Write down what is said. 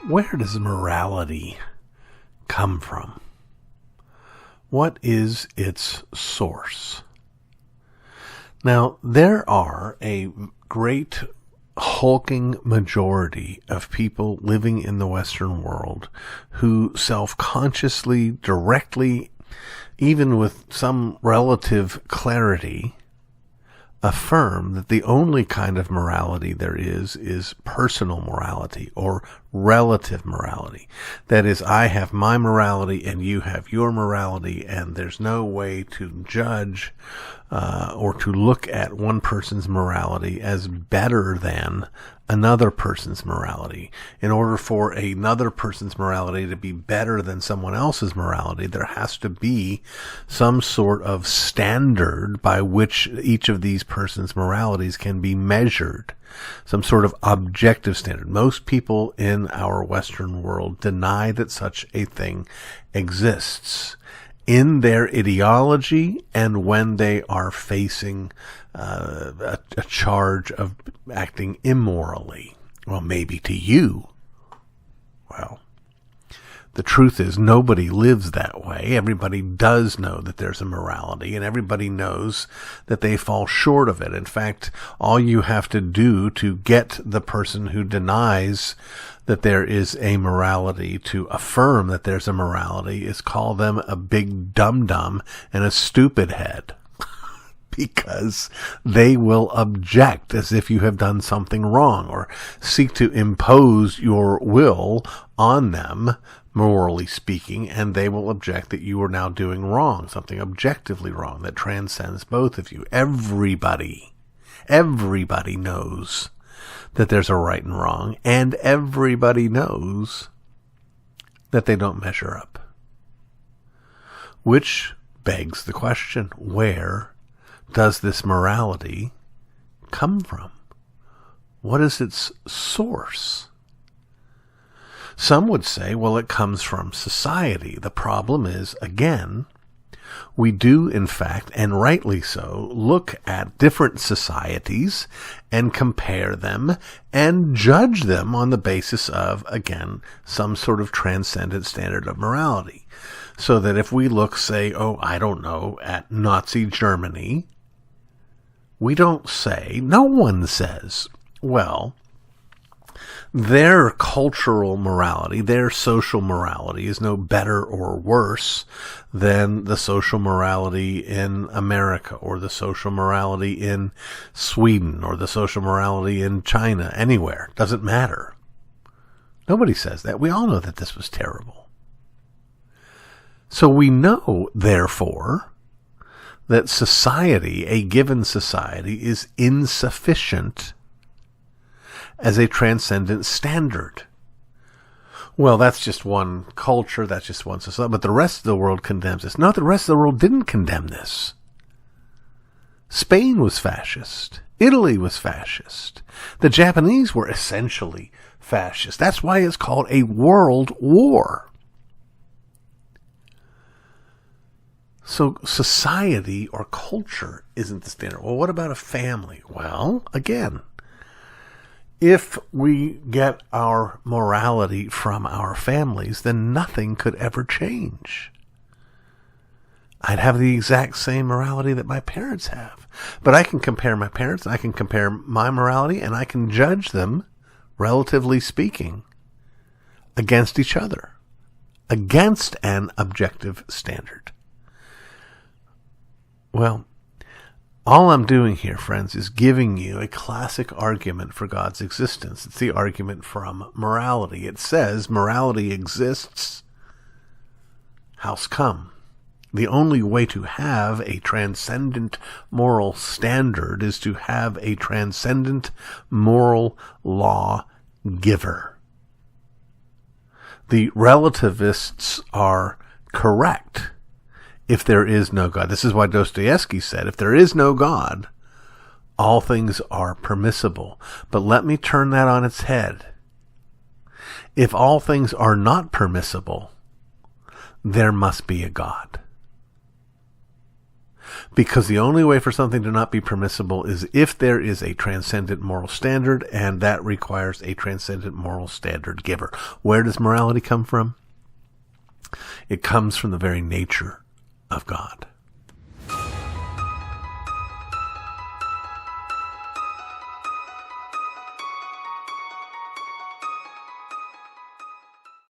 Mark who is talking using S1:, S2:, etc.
S1: Where does morality come from? What is its source? Now, there are a great hulking majority of people living in the Western world who self-consciously, directly, even with some relative clarity, affirm that the only kind of morality there is personal morality or relative morality. That is, I have my morality and you have your morality, and there's no way to judge or to look at one person's morality as better than another person's morality. In order for another person's morality to be better than someone else's morality, there has to be some sort of standard by which each of these persons' moralities can be measured. Some sort of objective standard. Most people in our Western world deny that such a thing exists in their ideology and when they are facing a charge of acting immorally. Well, maybe to you. Well, the truth is nobody lives that way. Everybody does know that there's a morality, and everybody knows that they fall short of it. In fact, all you have to do to get the person who denies that there is a morality to affirm that there's a morality is call them a big dum-dum and a stupid head. Because they will object as if you have done something wrong or seek to impose your will on them, morally speaking, and they will object that you are now doing wrong, something objectively wrong that transcends both of you. Everybody knows that there's a right and wrong, and everybody knows that they don't measure up. Which begs the question, where does this morality come from? What is its source? Some would say, well, it comes from society. The problem is, again, we do, in fact, and rightly so, look at different societies and compare them and judge them on the basis of, again, some sort of transcendent standard of morality. So that if we look, say, at Nazi Germany, we don't say, no one says, well, their cultural morality, their social morality is no better or worse than the social morality in America or the social morality in Sweden or the social morality in China, anywhere. Doesn't matter. Nobody says that. We all know that this was terrible. So we know, therefore, that society, a given society, is insufficient as a transcendent standard. Well, that's just one culture, that's just one society, but the rest of the world condemns this. No, the rest of the world didn't condemn this. Spain was fascist. Italy was fascist. The Japanese were essentially fascist. That's why it's called a world war. So society or culture isn't the standard. Well, what about a family? Well, again, if we get our morality from our families, then nothing could ever change. I'd have the exact same morality that my parents have. But I can compare my parents, I can compare my morality, and I can judge them, relatively speaking, against each other, against an objective standard. Well, all I'm doing here, friends, is giving you a classic argument for God's existence. It's the argument from morality. It says morality exists. How's come? The only way to have a transcendent moral standard is to have a transcendent moral law giver. The relativists are correct. If there is no God. This is why Dostoevsky said, if there is no God, all things are permissible. But let me turn that on its head. If all things are not permissible, there must be a God. Because the only way for something to not be permissible is if there is a transcendent moral standard, and that requires a transcendent moral standard giver. Where does morality come from? It comes from the very nature of God.